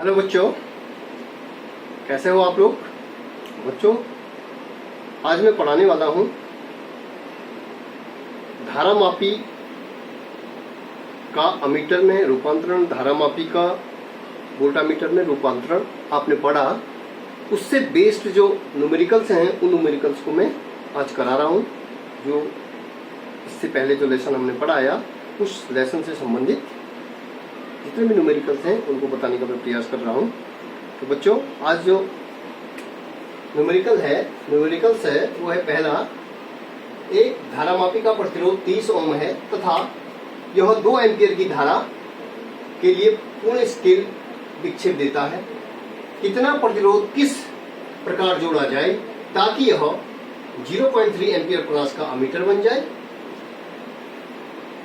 Hello बच्चों, कैसे हो आप लोग? बच्चों, आज मैं पढ़ाने वाला हूँ धारामापी का अमीटर में रूपांतरण, धारामापी का वोल्टामीटर में रूपांतरण आपने पढ़ा। उससे बेस्ड जो न्यूमेरिकल्स हैं उन न्यूमेरिकल्स को मैं आज करा रहा हूँ। जो इससे पहले जो लेसन हमने पढ़ाया उस लेसन से संबंधित जितने भी न्यूमेरिकल्स हैं उनको बताने का मैं प्रयास कर रहा हूँ। तो बच्चों, आज जो न्यूमेरिकल्स है वो है पहला, एक धारामापी का प्रतिरोध 30 ओम है तथा यह 2 एम्पियर की धारा के लिए पूर्ण स्केल विक्षेप देता है। इतना प्रतिरोध किस प्रकार जोड़ा जाए ताकि यह 0.3 एम्पियर परास का अमीटर बन जाए,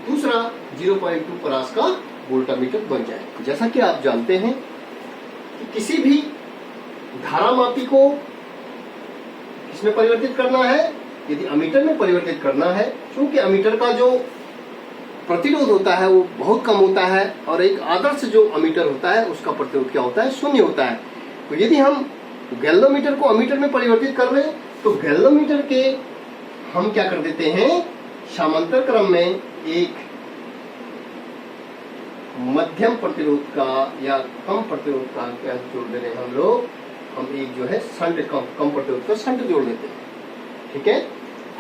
दूसरा 0.2 परास का वोल्टामीटर बन जाए। जैसा कि आप जानते हैं कि किसी भी धारामापी को किसमें परिवर्तित करना है, यदि अमीटर में परिवर्तित करना है, क्योंकि अमीटर का जो प्रतिरोध होता है वो बहुत कम होता है और एक आदर्श जो अमीटर होता है उसका प्रतिरोध क्या होता है, शून्य होता है। तो यदि हम गैल्वेनोमीटर को अमीटर में परिवर्तित कर रहे हैं तो गैल्वेनोमीटर के हम क्या कर देते हैं, समांतर क्रम में एक मध्यम प्रतिरोध का या कम प्रतिरोध का क्या जोड़ दे रहे हैं हम एक जो है शंट, कम प्रतिरोध का शंट जोड़ देते हैं। ठीक है।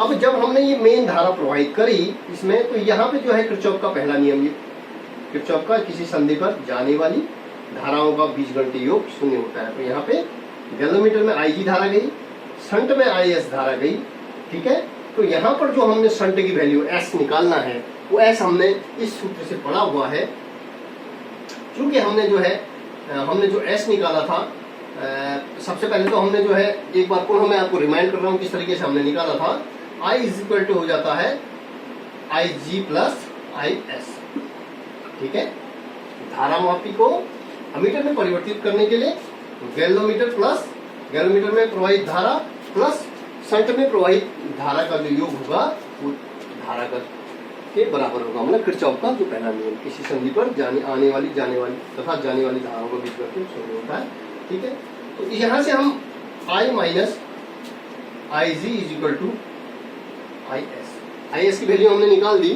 अब जब हमने ये मेन धारा प्रवाहित करी इसमें, तो यहाँ पे जो है किरचॉफ का पहला नियम, ये किरचॉफ का किसी संधि पर जाने वाली धाराओं का बीजगणितीय योग शून्य होता है। तो यहाँ पे गैल्वेनोमीटर में IG धारा गई, शंट में IS धारा गई। ठीक है। तो यहाँ पर जो हमने शंट की वैल्यू S निकालना है वो S हमने इस सूत्र से पढ़ा हुआ है। क्योंकि हमने जो S निकाला था, सबसे पहले तो हमने जो है एक बार को मैं आपको रिमाइंड कर रहा हूँ किस तरीके से हमने निकाला था। I इज इक्वल टू हो जाता है IG प्लस IS। ठीक है। धारामापी को अमीटर में परिवर्तित करने के लिए गैल्वेनोमीटर में प्रवाहित धारा प्लस शंट में प्रवाहित धारा का जो योग होगा वो धारा का के बराबर होगा। मतलब किरचॉफ का जो पहला नियम, किसी संधि पर जाने वाली धाराओं का बीजगणितीय शून्य होता है। ठीक है। तो यहाँ से हम I minus IG is equal to IS की वैल्यू हमने निकाल दी।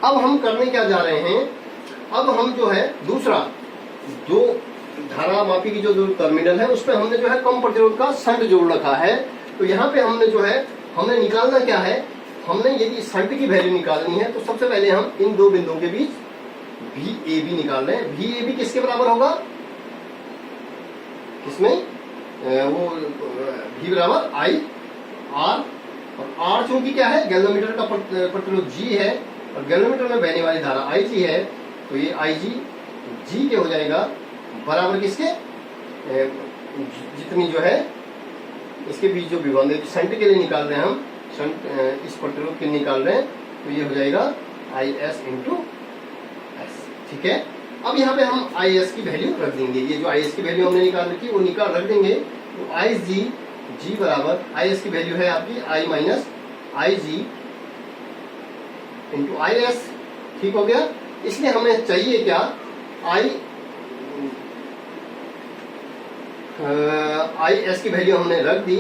अब हम करने क्या जा रहे हैं, अब हम जो है दूसरा दो धारामापी की जो टर्मिनल है उस पर हमने जो है कम प्रतिरोध का शंट जोड़ रखा है। तो यहाँ पे हमने निकालना क्या है, हमने यदि शंट की वैल्यू निकालनी है तो सबसे पहले हम इन दो बिंदुओं के बीच VAB निकाल रहे हैं। VAB किसके बराबर होगा, किसमें वो V बराबर IR, और R चूंकि क्या है गैल्वेनोमीटर का प्रतिरोध G है और गैल्वेनोमीटर में बहने वाली धारा IG है, तो ये IG G के हो जाएगा बराबर किसके, जितनी जो है इसके बीच जो विभव है शंट के लिए निकाल रहे हैं हम, शंट इस प्रतिरोध के निकाल रहे हैं, तो ये हो जाएगा IS इंटू S। ठीक है। अब यहाँ पे हम IS की वैल्यू रख देंगे, ये जो IS की वैल्यू हमने निकाल रखी वो रख देंगे। तो IG बराबर IS की वैल्यू है आपकी I minus IG into IS। ठीक हो गया। इसलिए हमें चाहिए क्या, IS की वैल्यू हमने रख दी।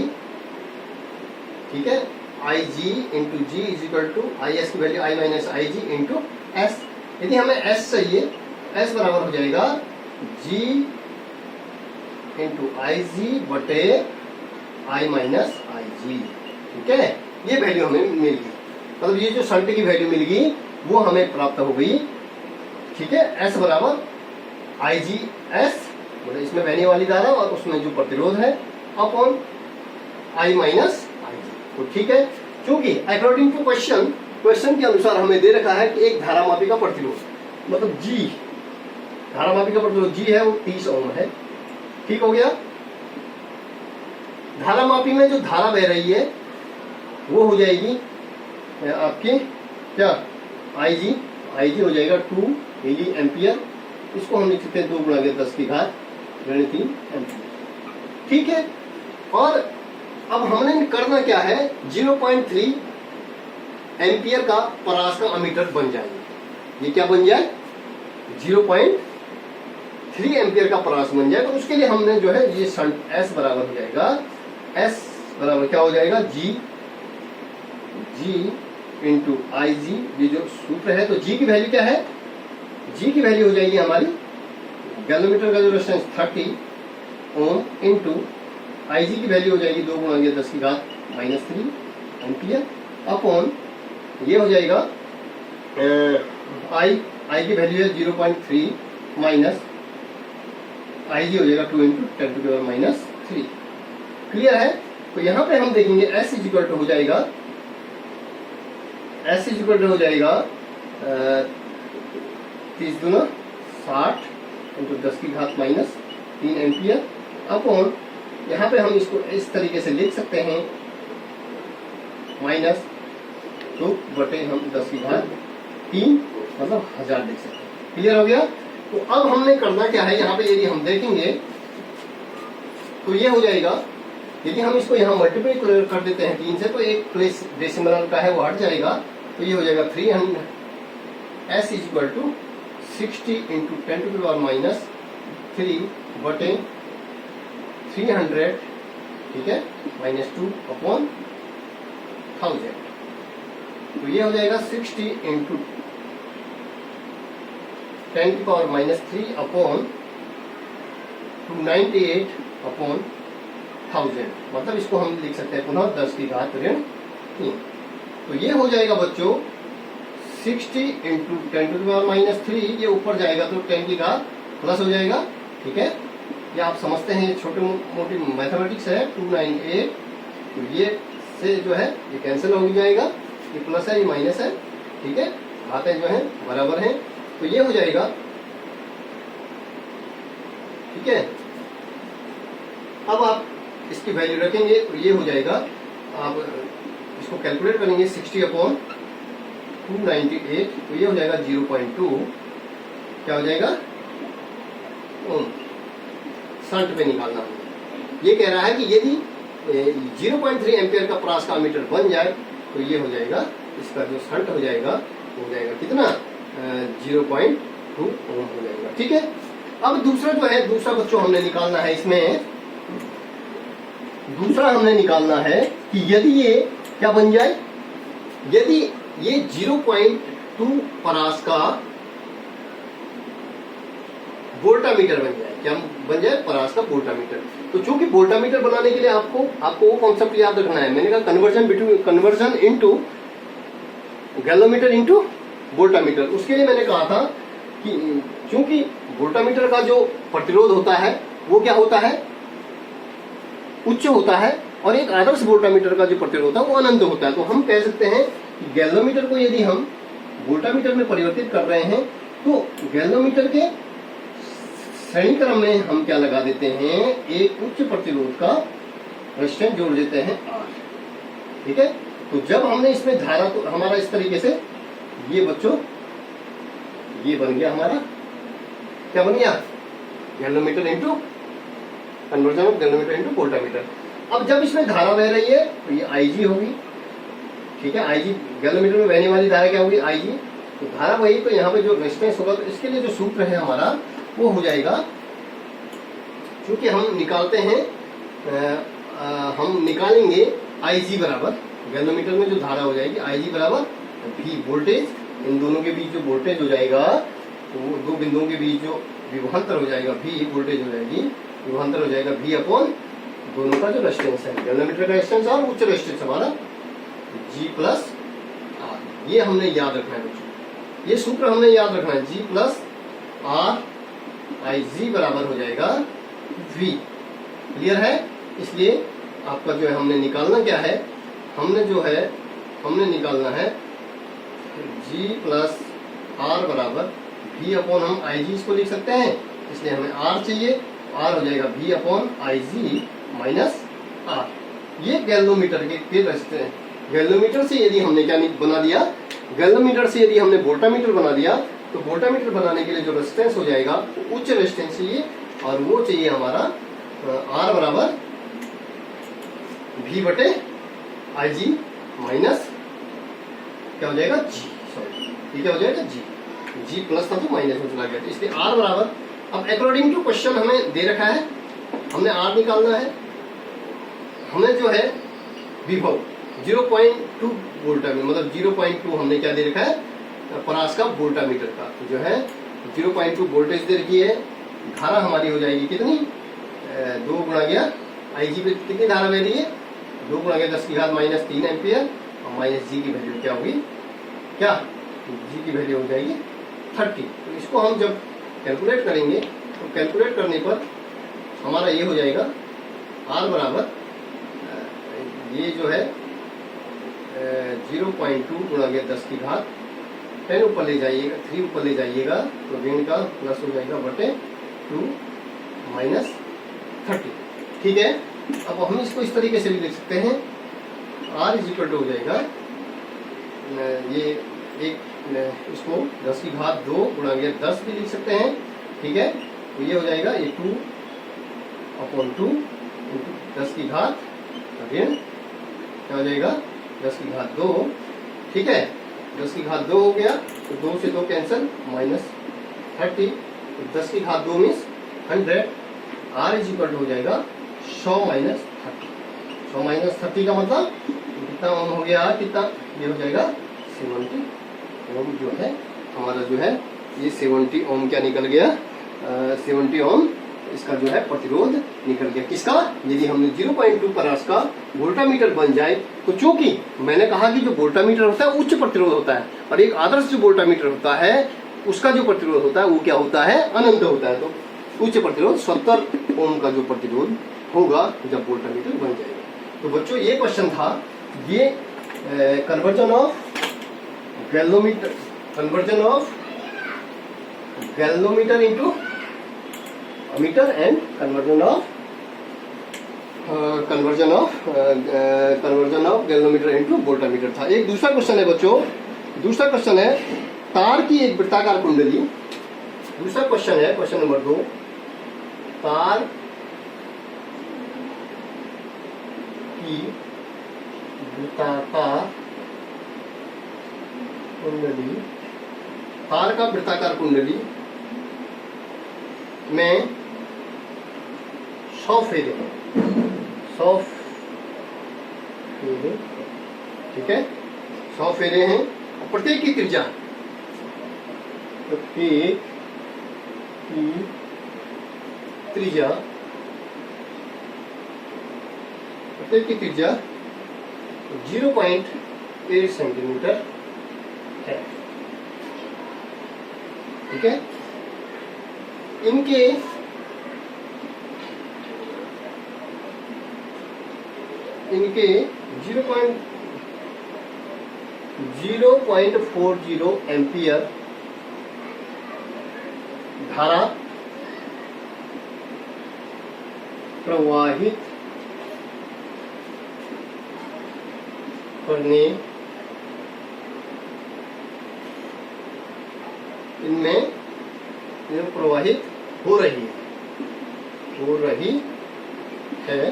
ठीक है। IG into G is equal to IS की value I minus IG into S। यदि हमें S चाहिए, S बराबर हो जाएगा G इंटू IG बटे I माइनस IG। ठीक है। ये वैल्यू हमें मिल गई, मतलब ये जो शंट की वैल्यू मिल गई वो हमें प्राप्त हो गई। ठीक है। S बराबर IGS, मतलब इसमें बहने वाली धारा और उसमें जो प्रतिरोध है, अपॉन I माइनस IG। तो ठीक है। क्योंकि अकॉर्डिंग टू क्वेश्चन के अनुसार हमें दे रखा है कि एक धारामापी का प्रतिरोध, मतलब G, धारामापी का प्रतिरोध G है वो 30 ओम है। ठीक हो गया। धारामापी में जो धारा बह रही है वो हो जाएगी आपकी क्या, IG हो जाएगा 2 मिली एम्पियर। इसको हम लिख सकते हैं 2 गुणा 10 की घात ऋण 3 एम्पियर। ठीक है। और अब हमने करना क्या है, 0.3 एम्पियर का परास का अमीटर बन जाएगा। ये क्या बन जाए, 3 एम्पियर का परास बन जाए, तो उसके लिए हमने जो है ये शंट एस बराबर हो जाएगा, एस बराबर क्या हो जाएगा, जी इंटू आई जी, ये जो सूत्र है। तो जी की वैल्यू क्या है, जी की वैल्यू हो जाएगी हमारी गैलोमीटर का जो रेजिस्टेंस 30 ओम इंटू आई जी की वैल्यू हो जाएगी 2 गुणा 10⁻³ एम्पियर अपॉन ये हो जाएगा आई की वैल्यू है 0.3 माइनस आई जी हो जाएगा 2 इंटू 10⁻³ क्लियर है। तो यहाँ पे हम देखेंगे एस इज इक्वल टू हो जाएगा, एस इज इक्वल टू हो जाएगा 30 दूना 60 इंटू 10⁻³ एम्पियर अपॉन यहाँ पे हम इसको इस तरीके से लिख सकते हैं माइनस 2 बटे हम 10⁻³ मतलब 1000 लिख सकते हैं। क्लियर हो गया। तो अब हमने करना क्या है, यहाँ पे यदि हम देखेंगे तो ये हो जाएगा, यदि हम इसको यहाँ मल्टीप्लाई कर देते हैं 3 से, तो एक प्लेस डेसिमल का है वो हट जाएगा, तो ये हो जाएगा 300 S is equal to 60 into 10⁻³ बटे 300, ठीक है, -2 अपॉन 1000। तो ये हो जाएगा 60 इंटू 10⁻³ अपॉन 298 अपॉन 1000, मतलब इसको हम लिख सकते हैं पुनः 10⁻³ तो ये हो जाएगा बच्चों 60 इंटू 10⁻³ ये ऊपर जाएगा तो 10 की घात प्लस हो जाएगा, ठीक है। ये आप समझते हैं, ये छोटे मोटी मैथमेटिक्स है। 298 तो ये से जो है ये कैंसिल हो जाएगा, ये प्लस है ये माइनस है, ठीक है, घातें जो है बराबर हैं, तो ये हो जाएगा, ठीक है। अब आप इसकी वैल्यू रखेंगे तो ये हो जाएगा, आप इसको कैलकुलेट करेंगे 60 अपॉन 298 तो ये हो जाएगा 0.2, क्या हो जाएगा, शंट पे निकालना है। ये कह रहा है कि यदि 0.3 एम्पियर का परास का मीटर बन जाए तो ये हो जाएगा, इसका जो शंट हो जाएगा वो हो जाएगा कितना, 0.2 ओम हो जाएगा, ठीक है। अब दूसरा जो है, दूसरा बच्चों हमने निकालना है, इसमें दूसरा हमने निकालना है कि यदि ये क्या बन जाए, यदि ये 0.2 परास का वोल्टामीटर बन जाए, क्या बन जाए, परास का वोल्टामीटर। तो चूंकि वोल्टामीटर बनाने के लिए आपको वो कॉन्सेप्ट याद रखना है, मैंने कहा conversion into galvanometer into voltameter. उसके लिए मैंने कहा था कि चूंकि वोल्टामीटर का जो प्रतिरोध होता है वो क्या होता है, उच्च होता है, और एक आदर्श वोल्टामीटर का जो प्रतिरोध होता है वो अनंत होता है। तो हम कह सकते हैं कि गैलोमीटर को यदि हम वोल्टामीटर में परिवर्तित कर रहे हैं तो गैलोमीटर के श्रेणी क्रम में हम क्या लगा देते हैं, एक उच्च प्रतिरोध का रेजिस्टेंस जोड़ देते हैं R, ठीक है। तो जब हमने इसमें धारा को हमारा इस तरीके से, ये बच्चों ये बन गया हमारा, क्या बन गया, galvanometer into conversion of galvanometer into voltameter. अब जब इसमें धारा बह रही है तो ये IG होगी, ठीक है, IG गैलोमीटर में बहने वाली धारा क्या होगी, IG। तो धारा वही, तो यहाँ पे जो रेजिस्टेंस होगा, तो इसके लिए जो सूत्र है हमारा वो हो जाएगा, क्योंकि हम निकालते हैं हम निकालेंगे IG बराबर, गैलोमीटर में जो धारा हो जाएगी IG बराबर V वोल्टेज, इन दोनों के बीच जो वोल्टेज हो जाएगा, तो दो बिंदुओं के बीच जो विभवांतर हो जाएगा V वोल्टेज हो जाएगी, विभवांतर हो जाएगा V अपॉन दोनों का जो रेजिस्टेंस है, गैलोमीटर का रेजिस्टेंस और उच्च रेजिस्टेंस हमारा G प्लस R। ये हमने याद रखना है बच्चों, ये सूत्र हमने याद रखना है, G प्लस R IG बराबर हो जाएगा V। क्लियर है। इसलिए आपका जो है हमने निकालना क्या है, हमने निकालना है G प्लस R बराबर V अपॉन, हम IG इसको लिख सकते हैं, इसलिए हमें R चाहिए, R हो जाएगा V upon IG minus R। ये गैलोमीटर के रेजिस्टेंस, गैलोमीटर से यदि हमने क्या बना दिया, गैलोमीटर से यदि हमने वोल्टामीटर बना दिया, तो वोल्टामीटर बनाने के लिए जो रेजिस्टेंस हो जाएगा वो उच्च रेजिस्टेंस चाहिए, और वो चाहिए हमारा R बराबर V बटे IG माइनस क्या हो जाएगा G, सॉरी ये क्या हो जाएगा G प्लस था तो माइनस में चला गया, तो इसलिए R बराबर अब अकॉर्डिंग टू क्वेश्चन हमें दे रखा है, हमने आर निकालना है। हमें जो है विभव 0.2 वोल्टामीटर, मतलब 0.2 हमने क्या दे रखा है, परास का वोल्टामीटर का जो है 0.2 वोल्टेज दे रखी है। धारा हमारी हो जाएगी कितनी, 2 गुणा गया IG पे कितनी धारा बह रही है, 2 गुणा गया 10⁻³ एम्पियर, और माइनस जी की वैल्यू क्या होगी, क्या जी की वैल्यू हो जाएगी 30। तो इसको हम जब कैलकुलेट करेंगे तो कैलकुलेट करने पर हमारा ये हो जाएगा R बराबर ये जो है 0.2 गुणा गया 10⁻10 ऊपर ले जाइएगा, 3 ऊपर ले जाइएगा तो ऋण का प्लस हो जाएगा बटे 2 माइनस 30। ठीक है, अब हम इसको इस तरीके से भी लिख सकते हैं, R इज इक्वल टू हो जाएगा ये एक इसको 10⁻2 गुणा गया 10 भी लिख सकते हैं। ठीक है, तो ये हो जाएगा ये 2/2 10⁻ ऋण क्या हो जाएगा 10⁻2। ठीक है, 10⁻2 हो गया तो 2 से 2 कैंसिल, माइनस 30, तो 10⁻2 मीन्स 100। R इज इक्वल हो जाएगा 100 माइनस 30। 100 माइनस 30 का मतलब कितना ओम हो गया, कितना ये हो जाएगा 70 ओम जो है हमारा जो है ये 70 ओम क्या निकल गया, 70 ओम इसका जो है प्रतिरोध निकल गया। किसका, यदि हमने 0.2 परास का वोल्टामीटर बन जाए तो चूंकि मैंने कहा कि जो वोल्टामीटर होता है उच्च प्रतिरोध होता है, और एक आदर्श जो वोल्टामीटर होता है उसका जो प्रतिरोध होता है वो क्या होता है, अनंत होता है। तो उच्च प्रतिरोध 70 ओम का जो प्रतिरोध होगा जब वोल्टामीटर बन जाएगा। तो बच्चों ये क्वेश्चन था, ये conversion of galvanometer into meter and conversion of galvanometer into voltameter था। एक दूसरा क्वेश्चन है बच्चों, दूसरा क्वेश्चन है तार की एक वृत्ताकार कुंडली। दूसरा क्वेश्चन है क्वेश्चन नंबर 2, तार की वृत्ताकार कुंडली, तार का वृत्ताकार कुंडली में 100 फेरे, 100 फेरे, ठीक है 100 फेरे हैं, और प्रत्येक की त्रिज्या, प्रत्येक की त्रिज्या, प्रत्येक की त्रिज्या 0.8 सेंटीमीटर है। ठीक है, इनके इनके 0.40 एम्पियर धारा प्रवाहित करने, इनमें प्रवाहित हो रही है।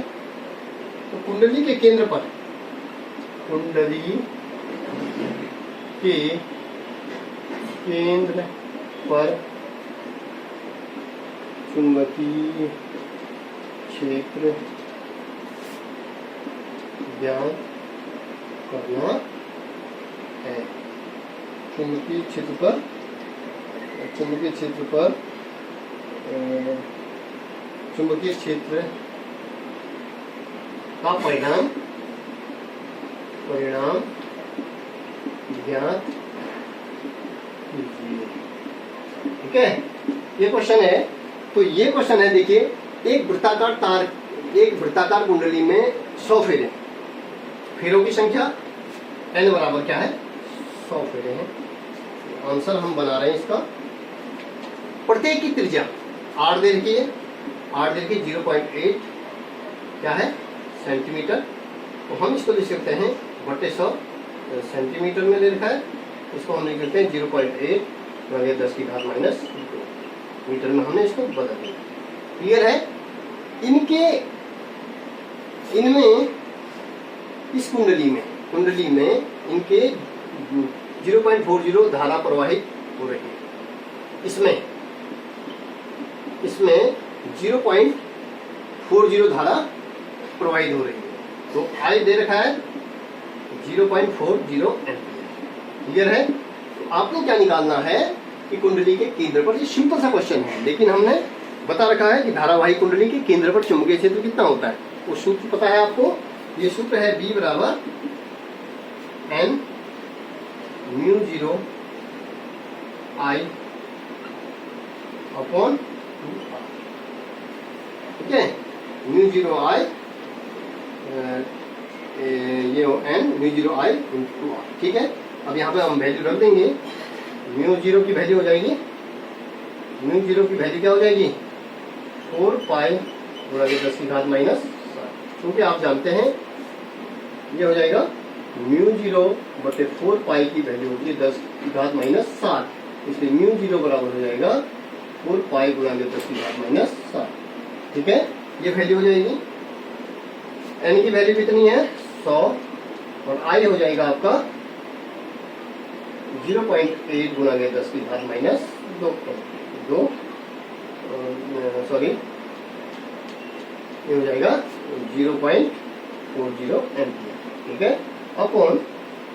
तो कुंडली के केंद्र पर, कुंडली के केंद्र पर चुंबकीय क्षेत्र ज्ञात करना है। चुंबकीय क्षेत्र पर चुंबकीय क्षेत्र का परिणाम ज्ञात कीजिए। ठीक है, ये क्वेश्चन है। तो ये क्वेश्चन है, देखिए एक वृत्ताकार तार, एक वृत्ताकार कुंडली में 100 फेरे, फेरों की संख्या n बराबर क्या है 100 फेरे हैं। आंसर हम बना रहे हैं इसका। प्रत्येक की त्रिज्या r दे रखी है, 0.8 क्या है सेंटीमीटर, तो हम इसको लिख सकते हैं बटे 100 सेंटीमीटर में ले रखा है, इसको हम लिख सकते हैं 0.8 × 10⁻⁻2 मीटर में हमने इसको बदल दिया। क्लियर है। इनमें इस कुंडली में इनके 0.40 धारा प्रवाहित हो रही है। इसमें इसमें 0.40 धारा प्रोवाइड हो रही है। तो आई दे रखा है 0.40 एम्पियर। क्लियर है? तो आपने क्या निकालना है कि कुंडली के केंद्र पर, ये सिंपल सा क्वेश्चन है, लेकिन हमने बता रखा है कि धारावाही कुंडली के केंद्र पर चुंबकीय क्षेत्र कितना होता है। वो सूत्र पता है आपको, ये सूत्र है B बराबर N mu 0 I upon 2R। ठीक है, म्यू 0 I ये N mu 0 I into R। ठीक है, अब यहाँ पे हम वैल्यू रख देंगे। म्यू 0 की वैल्यू हो जाएगी, म्यू 0 की वैल्यू क्या हो जाएगी 4 पाई गुणा 10 की घात माइनस 7, क्योंकि आप जानते हैं ये हो जाएगा म्यू 0 बटे 4 पाई की वैल्यू होगी 10 की घात माइनस 7, इसलिए म्यू 0 बराबर हो जाएगा 4 पाई गुणा 10 की घात माइनस 7। ठीक है, ये वैल्यू हो जाएगी। एन की वैल्यू कितनी है 100 और आई हो जाएगा आपका 0.8 गुणा 10 की घात माइनस 2 सॉरी ये हो जाएगा 0.40 एम्पियर। ठीक है, अपॉन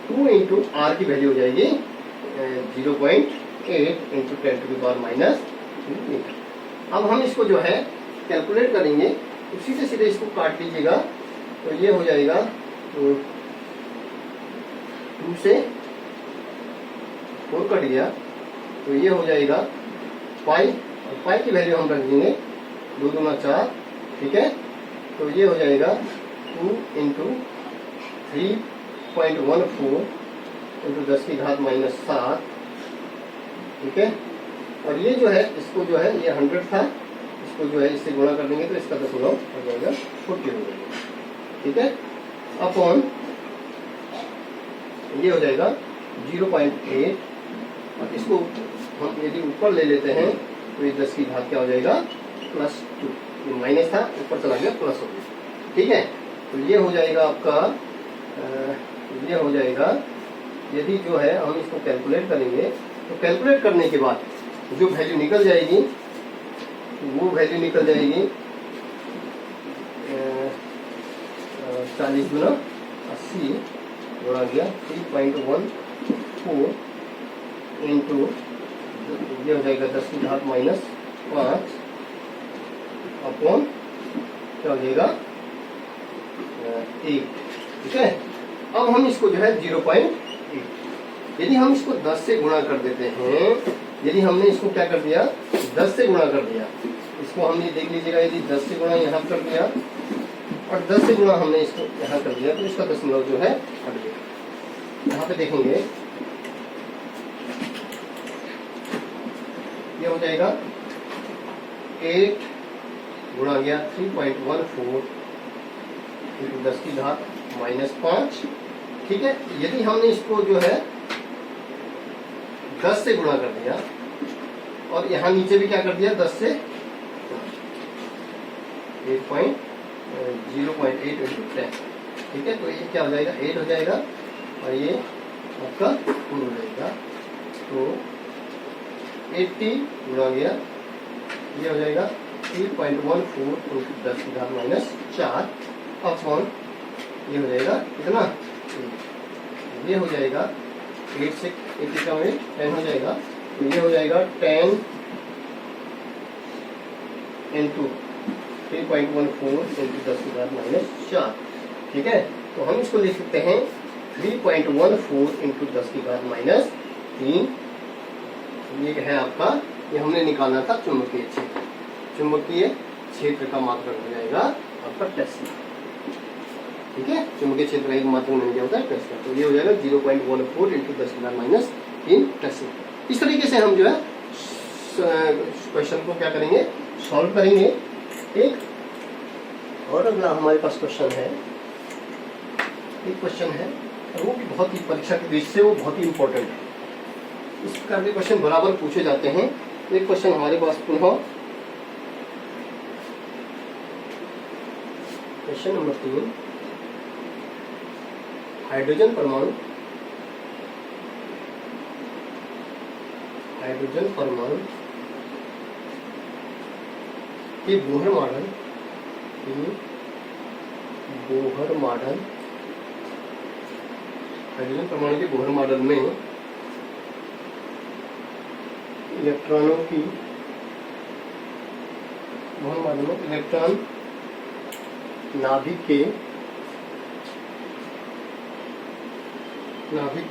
2 इंटू आर की वैल्यू हो जाएगी 0.8 into 10 to the power minus meter. अब हम इसको जो है कैलकुलेट करेंगे, तो सीधे सीधे इसको काट लीजिएगा, तो ये हो जाएगा 2 से 4 कट गया, तो ये हो जाएगा पाई, और पाई की वैल्यू हम रख देंगे 2 दूना 4। ठीक है, तो ये हो जाएगा 2 इंटू 3.14 इंटू 10 की घात माइनस 7। ठीक है, और ये जो है इसको जो है ये 100 था, इसको जो है इससे गुणा कर देंगे तो इसका दशमलव हो जाएगा 40 हो जाएगा। ठीक है, अपॉन ये हो जाएगा 0.8, और इसको हम यदि ऊपर ले लेते हैं तो ये 10 की घात क्या हो जाएगा +2, ये माइनस था ऊपर चला गया प्लस हो गया। ठीक है, तो ये हो जाएगा आपका ये हो जाएगा, यदि जो है हम इसको कैलकुलेट करेंगे तो कैलकुलेट करने के बाद जो वैल्यू निकल जाएगी वो वैल्यू निकल जाएगी 40 गुना 80 गुणा गया 3.14 इंटू ये हो जाएगा 10 की घात माइनस 5 अपॉन क्या हो जाएगा 1। ठीक है, अब हम इसको जो है 0.8, यदि हम इसको 10 से गुणा कर देते हैं, यदि हमने इसको क्या कर दिया 10 से गुणा कर दिया, इसको हमने देख लीजिएगा, यदि 10 से गुणा यहाँ कर दिया और 10 से गुणा हमने इसको यहाँ कर दिया, तो इसका दशमलव जो है हट गया। यहाँ पे देखेंगे ये हो जाएगा 8 गुणा गया 3.14 इंटू 10 की घात माइनस 5। ठीक है, यदि हमने इसको जो है 10 से गुणा कर दिया और यहाँ नीचे भी क्या कर दिया 10 से 0.8 इंटू 10। ठीक है, तो ये क्या हो जाएगा 8 हो जाएगा और ये आपका 4 हो जाएगा, तो 80 गुणा गया ये हो जाएगा 3.14 इंटू 10 की घात माइनस 4 अपॉन ये हो जाएगा कितना, ये हो जाएगा 8 से 80 का में 10 हो जाएगा, तो ये हो जाएगा 10 इंटू 3.14 इंटू 10 की घात माइनस 4। ठीक है, तो हम इसको लिख सकते हैं 3.14 इंटू 10 की घात माइनस 3। ये है आपका, ये हमने निकालना था चुंबकीय क्षेत्र। चुंबकीय क्षेत्र का मात्रक हो जाएगा आपका टेस्ला। ठीक है, चुंबकीय क्षेत्र का एक मात्रक नहीं क्या होता है टेस्ला, तो ये हो जाएगा 0.14 इंटू 10 की घात माइनस 3 टेस्ला। इस तरीके से हम जो है क्वेश्चन को क्या करेंगे सॉल्व करेंगे। एक और अगला हमारे पास क्वेश्चन है, एक क्वेश्चन है वो भी बहुत ही परीक्षा की दृष्टि से वो बहुत ही इंपॉर्टेंट है। इस प्रकार के क्वेश्चन बराबर पूछे जाते हैं। एक क्वेश्चन हमारे पास पुनः क्वेश्चन नंबर 3, हाइड्रोजन परमाणु कि बोहर मॉडल हाइड्रोजन परमाणु के बोहर मॉडल में इलेक्ट्रॉनों की बोहर मॉडल में इलेक्ट्रॉन नाभिक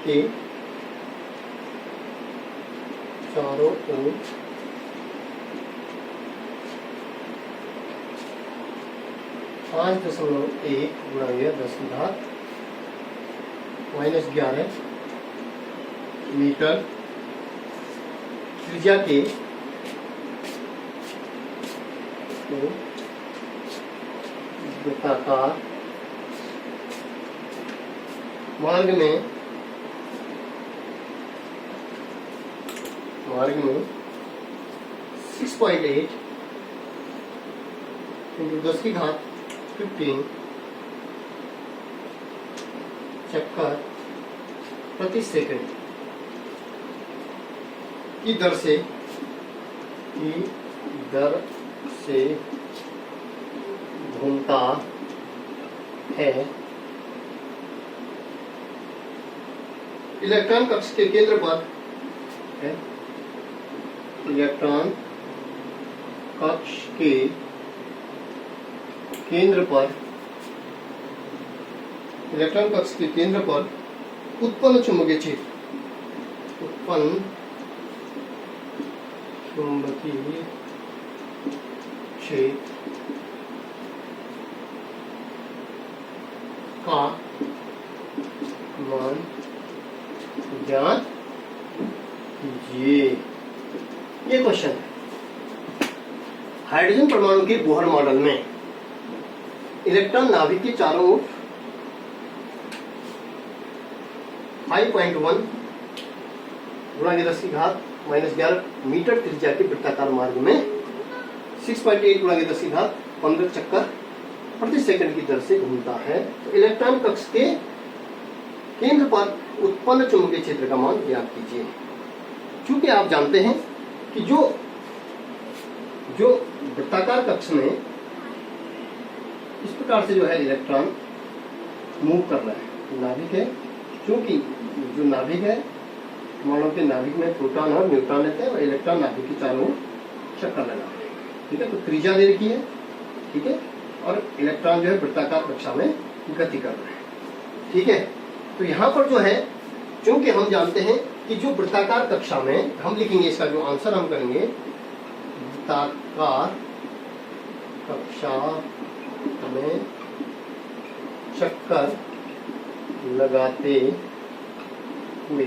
के चारों ओर 5.1 गुणा 10⁻⁻11 मीटर त्रिज्या के वृत्ताकार मार्ग में 6.8 into 10⁻15 चक्कर प्रति सेकंड की दर से घूमता है। इलेक्ट्रॉन कक्ष के केंद्र पर है, इलेक्ट्रॉन कक्ष के केंद्र पर उत्पन्न चुंबकीय क्षेत्र का मान ज्ञात कीजिए। ये क्वेश्चन है। हाइड्रोजन परमाणु के बोहर मॉडल में इलेक्ट्रॉन नाभिक के चारों ओर 5.1 गुणा 10⁻⁻11 मीटर त्रिज्या के वृत्ताकार मार्ग में 6.8 गुणा 10⁻15 चक्कर प्रति सेकंड की दर से घूमता है। तो इलेक्ट्रॉन कक्ष के केंद्र पर उत्पन्न चुंबकीय क्षेत्र का मान ज्ञात कीजिए। क्योंकि आप जानते हैं कि जो वृत्ताकार कक्ष में इस प्रकार से जो है इलेक्ट्रॉन मूव कर रहा है, नाभिक है, क्योंकि जो नाभिक है परमाणु के नाभिक में प्रोटॉन और न्यूट्रॉन रहते हैं और इलेक्ट्रॉन नाभिक के चारों ओर चक्कर लगा रहे हैं। ठीक है, तो त्रिज्या दे रखी है। ठीक है, और इलेक्ट्रॉन जो है वृत्ताकार कक्षा में गति कर रहे हैं। ठीक है, तो यहाँ पर जो है क्योंकि हम जानते हैं कि जो वृत्ताकार कक्षा में हम लिखेंगे, इसका जो आंसर हम करेंगे, वृत्ताकार कक्षा में चक्कर लगाते हुए